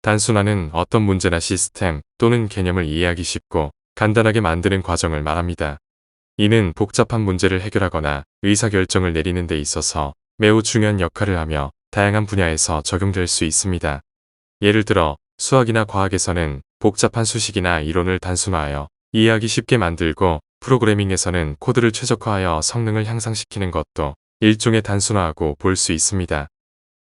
단순화는 어떤 문제나 시스템 또는 개념을 이해하기 쉽고 간단하게 만드는 과정을 말합니다. 이는 복잡한 문제를 해결하거나 의사결정을 내리는 데 있어서 매우 중요한 역할을 하며 다양한 분야에서 적용될 수 있습니다. 예를 들어 수학이나 과학에서는 복잡한 수식이나 이론을 단순화하여 이해하기 쉽게 만들고, 프로그래밍에서는 코드를 최적화하여 성능을 향상시키는 것도 일종의 단순화라고 볼 수 있습니다.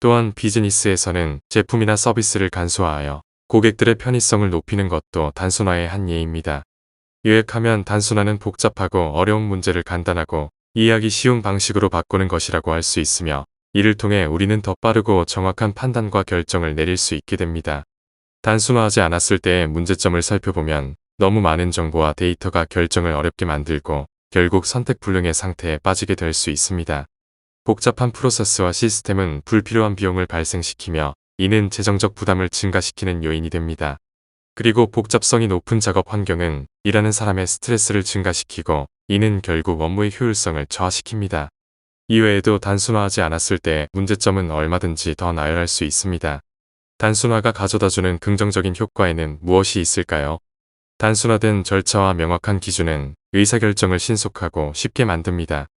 또한 비즈니스에서는 제품이나 서비스를 간소화하여 고객들의 편의성을 높이는 것도 단순화의 한 예입니다. 요약하면 단순화는 복잡하고 어려운 문제를 간단하고 이해하기 쉬운 방식으로 바꾸는 것이라고 할 수 있으며, 이를 통해 우리는 더 빠르고 정확한 판단과 결정을 내릴 수 있게 됩니다. 단순화하지 않았을 때의 문제점을 살펴보면 너무 많은 정보와 데이터가 결정을 어렵게 만들고 결국 선택불능의 상태에 빠지게 될 수 있습니다. 복잡한 프로세스와 시스템은 불필요한 비용을 발생시키며 이는 재정적 부담을 증가시키는 요인이 됩니다. 그리고 복잡성이 높은 작업 환경은 일하는 사람의 스트레스를 증가시키고 이는 결국 업무의 효율성을 저하시킵니다. 이외에도 단순화하지 않았을 때 문제점은 얼마든지 더 나열할 수 있습니다. 단순화가 가져다주는 긍정적인 효과에는 무엇이 있을까요? 단순화된 절차와 명확한 기준은 의사결정을 신속하고 쉽게 만듭니다.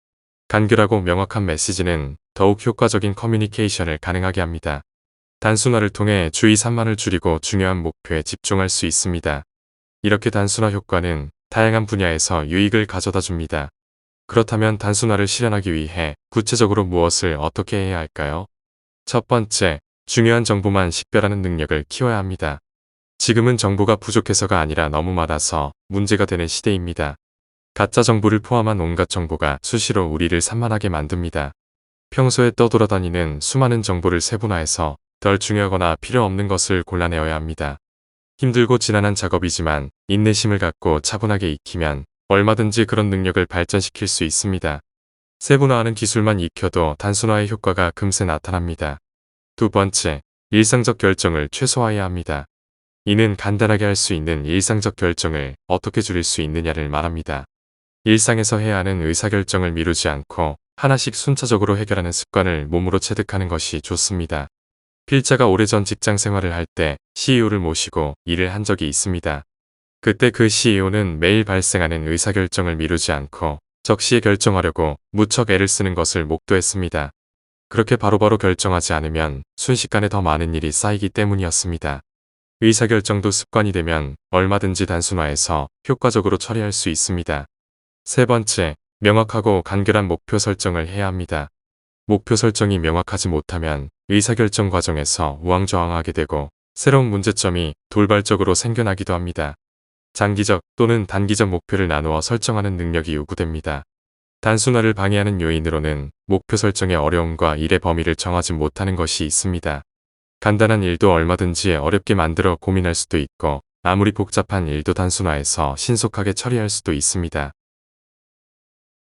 간결하고 명확한 메시지는 더욱 효과적인 커뮤니케이션을 가능하게 합니다. 단순화를 통해 주의 산만을 줄이고 중요한 목표에 집중할 수 있습니다. 이렇게 단순화 효과는 다양한 분야에서 유익을 가져다 줍니다. 그렇다면 단순화를 실현하기 위해 구체적으로 무엇을 어떻게 해야 할까요? 첫 번째, 중요한 정보만 식별하는 능력을 키워야 합니다. 지금은 정보가 부족해서가 아니라 너무 많아서 문제가 되는 시대입니다. 가짜 정보를 포함한 온갖 정보가 수시로 우리를 산만하게 만듭니다. 평소에 떠돌아다니는 수많은 정보를 세분화해서 덜 중요하거나 필요 없는 것을 골라내어야 합니다. 힘들고 지난한 작업이지만 인내심을 갖고 차분하게 익히면 얼마든지 그런 능력을 발전시킬 수 있습니다. 세분화하는 기술만 익혀도 단순화의 효과가 금세 나타납니다. 두 번째, 일상적 결정을 최소화해야 합니다. 이는 간단하게 할 수 있는 일상적 결정을 어떻게 줄일 수 있느냐를 말합니다. 일상에서 해야 하는 의사결정을 미루지 않고 하나씩 순차적으로 해결하는 습관을 몸으로 체득하는 것이 좋습니다. 필자가 오래전 직장 생활을 할 때 CEO를 모시고 일을 한 적이 있습니다. 그때 그 CEO는 매일 발생하는 의사결정을 미루지 않고 적시에 결정하려고 무척 애를 쓰는 것을 목도했습니다. 그렇게 바로바로 결정하지 않으면 순식간에 더 많은 일이 쌓이기 때문이었습니다. 의사결정도 습관이 되면 얼마든지 단순화해서 효과적으로 처리할 수 있습니다. 세 번째, 명확하고 간결한 목표 설정을 해야 합니다. 목표 설정이 명확하지 못하면 의사결정 과정에서 우왕좌왕하게 되고 새로운 문제점이 돌발적으로 생겨나기도 합니다. 장기적 또는 단기적 목표를 나누어 설정하는 능력이 요구됩니다. 단순화를 방해하는 요인으로는 목표 설정의 어려움과 일의 범위를 정하지 못하는 것이 있습니다. 간단한 일도 얼마든지 어렵게 만들어 고민할 수도 있고 아무리 복잡한 일도 단순화해서 신속하게 처리할 수도 있습니다.